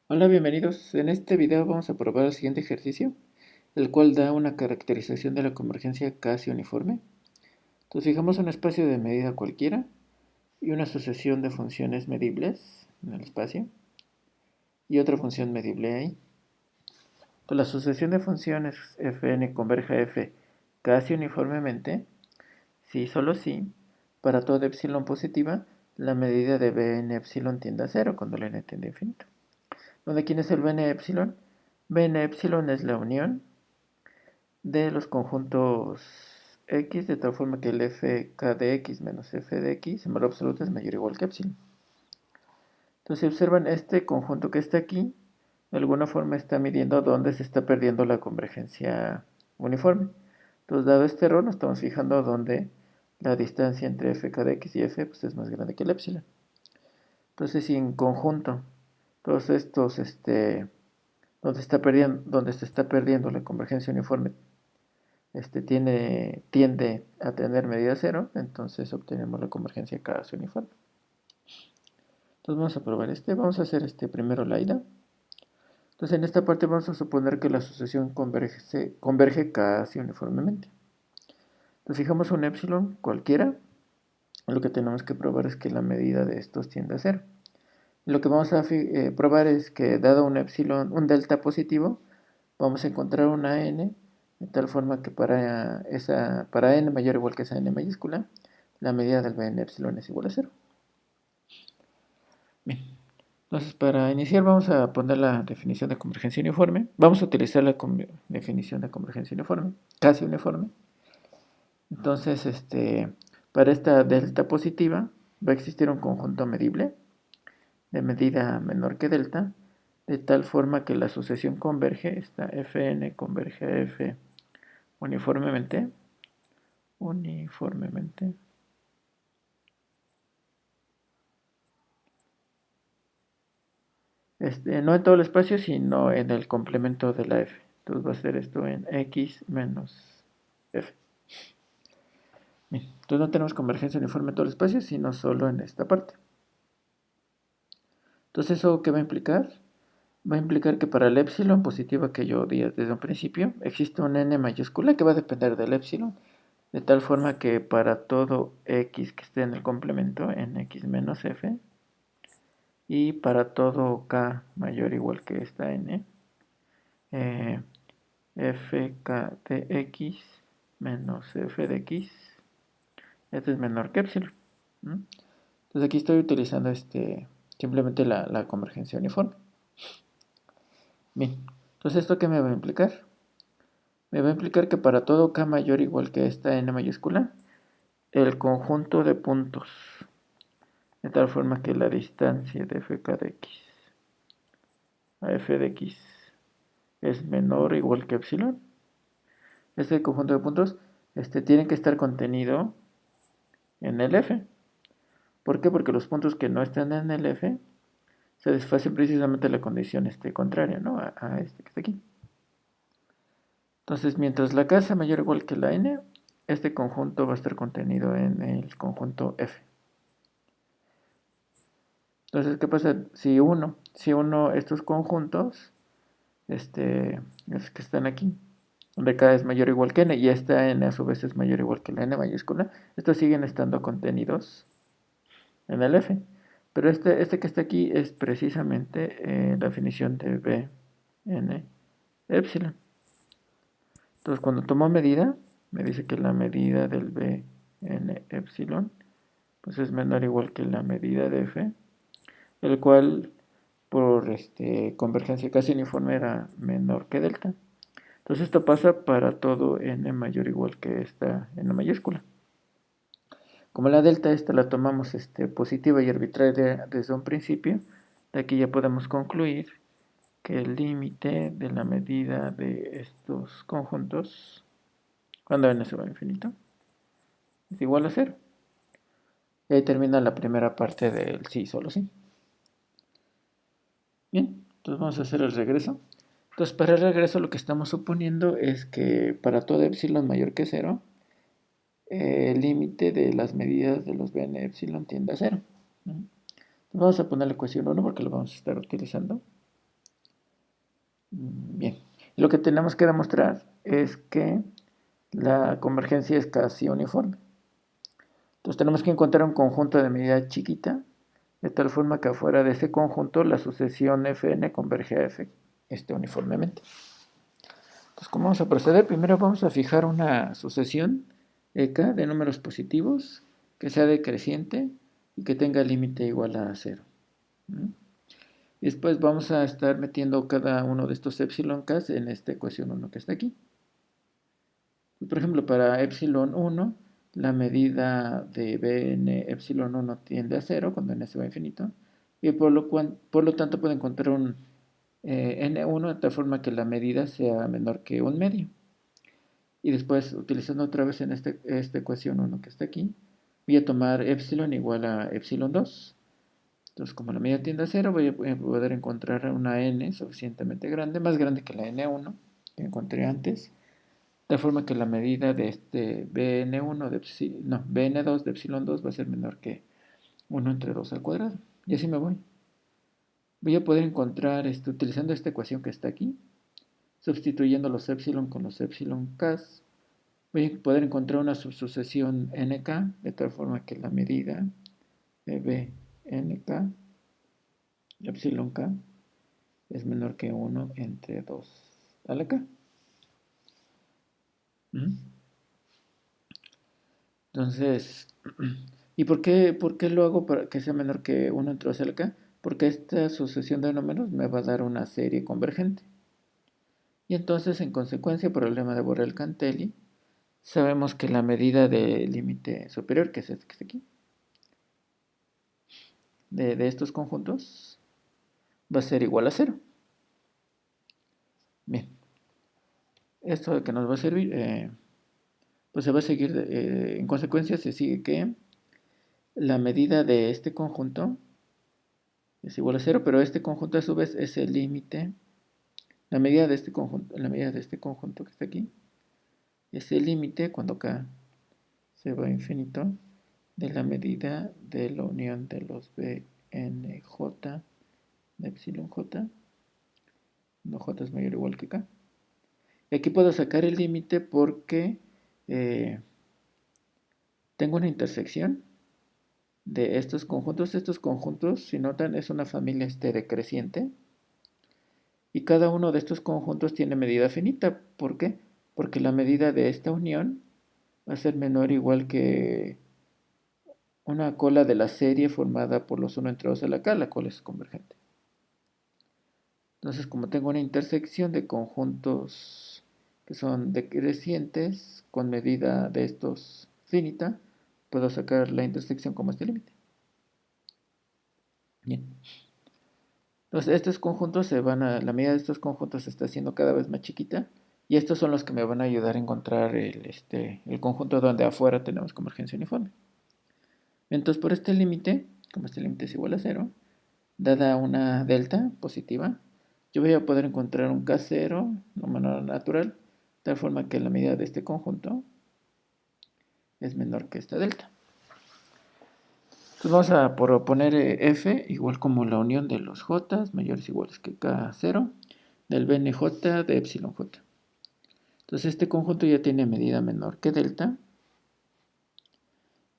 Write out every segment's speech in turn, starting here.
Hola, bienvenidos. En este video vamos a probar el siguiente ejercicio, el cual da una caracterización de la convergencia casi uniforme. Entonces fijamos un espacio de medida cualquiera y una sucesión de funciones medibles en el espacio y otra función medible ahí. Entonces la sucesión de funciones fn converge a f casi uniformemente si y solo si para toda epsilon positiva la medida de Bn epsilon tiende a cero cuando la n tiende a infinito. ¿Donde quién es el Bn epsilon? Bn epsilon es la unión de los conjuntos X, de tal forma que el fk de X menos f de X en valor absoluto es mayor o igual que epsilon. Entonces, si observan este conjunto que está aquí, de alguna forma está midiendo dónde se está perdiendo la convergencia uniforme. Entonces, dado este error, nos estamos fijando dónde la distancia entre fk de X y f pues, es más grande que el epsilon. Entonces, si en conjunto todos estos, donde se está perdiendo la convergencia uniforme tiende a tener medida cero, entonces obtenemos la convergencia casi uniforme. Entonces vamos a probar vamos a hacer primero la ida. Entonces en esta parte vamos a suponer que la sucesión converge casi uniformemente. Entonces fijamos un epsilon cualquiera, lo que tenemos que probar es que la medida de estos tiende a cero. Lo que vamos a probar es que dado un epsilon, un delta positivo, vamos a encontrar una n de tal forma que para n mayor o igual que esa n mayúscula, la medida del Bn epsilon es igual a cero. Bien, entonces para iniciar vamos a poner la definición de convergencia uniforme. Vamos a utilizar la definición de convergencia uniforme, casi uniforme. Entonces, para esta delta positiva va a existir un conjunto medible de medida menor que delta, de tal forma que la sucesión converge, esta Fn converge a F uniformemente, no en todo el espacio, sino en el complemento de la F. Entonces va a ser esto en X menos F. Bien, entonces no tenemos convergencia uniforme en todo el espacio, sino solo en esta parte. Entonces, ¿eso qué va a implicar? Va a implicar que para el epsilon positiva que yo di desde un principio, existe un n mayúscula que va a depender del epsilon, de tal forma que para todo x que esté en el complemento, en x menos f, y para todo k mayor o igual que esta n, fk de x menos f de x, este es menor que epsilon. Entonces aquí estoy utilizando simplemente la convergencia uniforme. Bien, entonces ¿esto qué me va a implicar? Me va a implicar que para todo k mayor o igual que esta n mayúscula, el conjunto de puntos, de tal forma que la distancia de fk de x a f de x es menor o igual que epsilon. Este conjunto de puntos tiene que estar contenido en el f. ¿Por qué? Porque los puntos que no están en el f satisfacen precisamente la condición contraria, ¿no? A este que está aquí. Entonces, mientras la k sea mayor o igual que la n, este conjunto va a estar contenido en el conjunto f. Entonces, ¿qué pasa? Si uno estos conjuntos, los que están aquí, donde k es mayor o igual que n y esta n a su vez es mayor o igual que la n mayúscula, estos siguen estando contenidos en el f. Pero este que está aquí es precisamente la definición de b n epsilon. Entonces, cuando tomo medida, me dice que la medida del b n epsilon pues es menor o igual que la medida de f, el cual por convergencia casi uniforme era menor que delta. Entonces esto pasa para todo n mayor o igual que esta n mayúscula. Como la delta esta la tomamos positiva y arbitraria desde un principio, de aquí ya podemos concluir que el límite de la medida de estos conjuntos, cuando n se va a infinito, es igual a cero. Y ahí termina la primera parte del sí, solo sí. Bien, entonces vamos a hacer el regreso. Entonces para el regreso lo que estamos suponiendo es que para todo epsilon mayor que cero, el límite de las medidas de los Bn epsilon tiende a cero. Vamos a poner la ecuación 1 porque lo vamos a estar utilizando. Bien, lo que tenemos que demostrar es que la convergencia es casi uniforme. Entonces tenemos que encontrar un conjunto de medida chiquita, de tal forma que afuera de ese conjunto la sucesión Fn converge a F uniformemente. Entonces, ¿cómo vamos a proceder? Primero vamos a fijar una sucesión EK de números positivos que sea decreciente y que tenga límite igual a 0. Y después vamos a estar metiendo cada uno de estos epsilon k en esta ecuación 1 que está aquí. Por ejemplo, para epsilon 1, la medida de Bn epsilon 1 tiende a 0 cuando n se va a infinito, y por lo tanto puedo encontrar un n1 de tal forma que la medida sea menor que un medio. Y después, utilizando otra vez en esta ecuación 1 que está aquí, voy a tomar epsilon igual a epsilon 2. Entonces, como la medida tiende a 0, voy a poder encontrar una n suficientemente grande, más grande que la n1 que encontré antes, de forma que la medida de este bn1 bn2 de epsilon 2 va a ser menor que 1 entre 2 al cuadrado. Y así me voy. Voy a poder encontrar, utilizando esta ecuación que está aquí, sustituyendo los epsilon con los epsilon k, voy a poder encontrar una subsucesión nk, de tal forma que la medida de bnk, epsilon k, es menor que 1 entre 2 a la k. Entonces, ¿y por qué lo hago para que sea menor que 1 entre 2 a la k? Porque esta sucesión de números me va a dar una serie convergente. Y entonces, en consecuencia, por el lema de Borel-Cantelli, sabemos que la medida del límite superior, que es este que está aquí, de estos conjuntos, va a ser igual a 0. Bien, esto que nos va a servir, pues se va a seguir, en consecuencia se sigue que la medida de este conjunto es igual a 0, pero este conjunto a su vez es el límite, la medida de este conjunto que está aquí, es el límite cuando k se va a infinito de la medida de la unión de los bnj de epsilon j, no j es mayor o igual que k. Y aquí puedo sacar el límite porque eh, tengo una intersección de estos conjuntos. Estos conjuntos, si notan, es una familia decreciente. Y cada uno de estos conjuntos tiene medida finita. ¿Por qué? Porque la medida de esta unión va a ser menor o igual que una cola de la serie formada por los 1 entre 2 a la k, la cual es convergente. Entonces, como tengo una intersección de conjuntos que son decrecientes con medida de estos finita, puedo sacar la intersección como este límite. Bien. Entonces, estos conjuntos la medida de estos conjuntos se está haciendo cada vez más chiquita, y estos son los que me van a ayudar a encontrar el conjunto donde afuera tenemos convergencia uniforme. Entonces, por este límite, como este límite es igual a 0, dada una delta positiva, yo voy a poder encontrar un K0, no menor natural, de tal forma que la medida de este conjunto es menor que esta delta. Entonces vamos a proponer F igual como la unión de los J mayores o iguales que K0 del BNJ de epsilon J. Entonces este conjunto ya tiene medida menor que delta.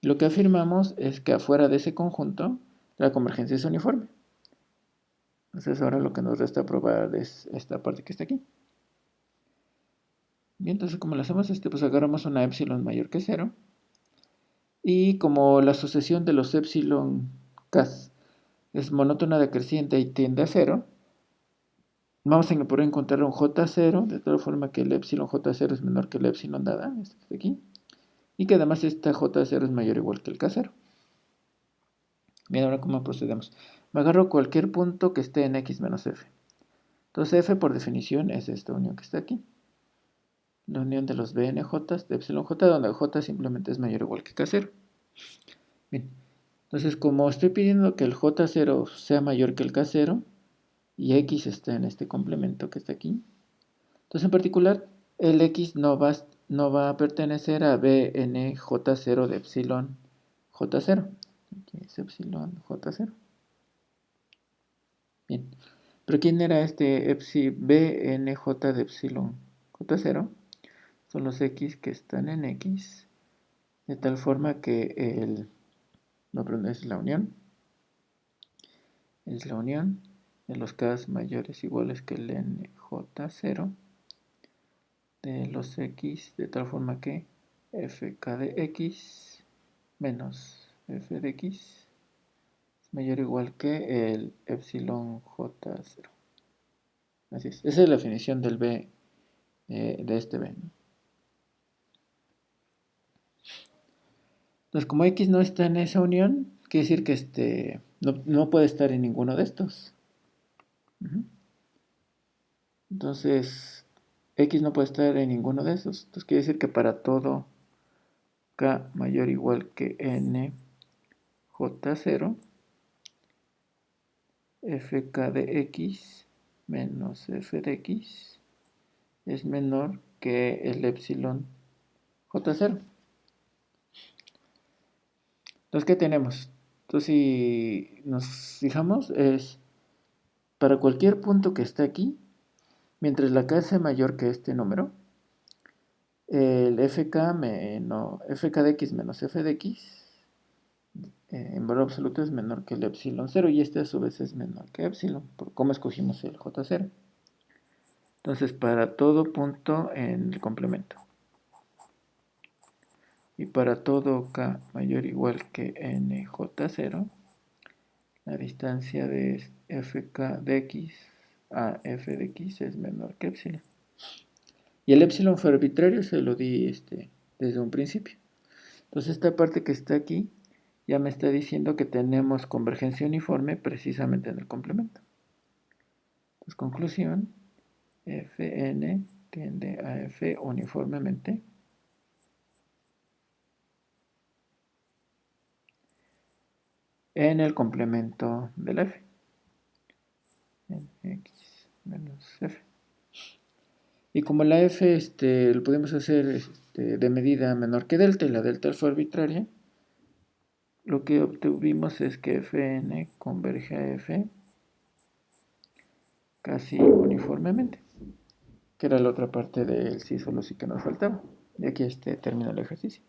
Lo que afirmamos es que afuera de ese conjunto la convergencia es uniforme. Entonces ahora lo que nos resta probar es esta parte que está aquí. Bien, entonces como lo hacemos, pues agarramos una epsilon mayor que 0. Y como la sucesión de los epsilon k es monótona decreciente y tiende a 0, vamos a poder encontrar un J0, de tal forma que el epsilon J0 es menor que el epsilon dada, este de aquí, y que además esta J0 es mayor o igual que el K0. Bien, ahora cómo procedemos. Me agarro cualquier punto que esté en x menos f. Entonces f por definición es esta unión que está aquí. La unión de los BNJ de epsilon j, donde j simplemente es mayor o igual que K0. Bien, entonces como estoy pidiendo que el J0 sea mayor que el K0, y x está en este complemento que está aquí, entonces en particular el x no va a pertenecer a BNJ0 de epsilon J0. Aquí es epsilon J0. Bien, Pero ¿quién era este BNJ de epsilon J0? Son los X que están en X, de tal forma que no, perdón, es la unión de los K mayores iguales que el NJ0 de los X, de tal forma que FK de X menos F de X es mayor o igual que el epsilon J0. Así es, esa es la definición del B, de este B, ¿no? Entonces, como X no está en esa unión, quiere decir que no puede estar en ninguno de estos. Entonces, X no puede estar en ninguno de esos. Entonces, quiere decir que para todo K mayor o igual que N J0, Fk de X menos F de X es menor que el epsilon J0. Entonces, ¿qué tenemos? Entonces, si nos fijamos, es para cualquier punto que esté aquí, mientras la K sea mayor que este número, el Fk de X menos F de X en valor absoluto es menor que el epsilon 0 y este a su vez es menor que epsilon, por cómo escogimos el J0. Entonces, para todo punto en el complemento y para todo K mayor o igual que NJ0, la distancia de Fk de X a F de X es menor que epsilon. Y el epsilon fue arbitrario, se lo di desde un principio. Entonces esta parte que está aquí ya me está diciendo que tenemos convergencia uniforme precisamente en el complemento. Entonces, conclusión, Fn tiende a F uniformemente en el complemento de la F, en X menos F. Y como la F lo podemos hacer de medida menor que delta y la delta fue arbitraria, lo que obtuvimos es que Fn converge a F casi uniformemente, que era la otra parte del sí solo sí que nos faltaba. Y aquí termina el ejercicio.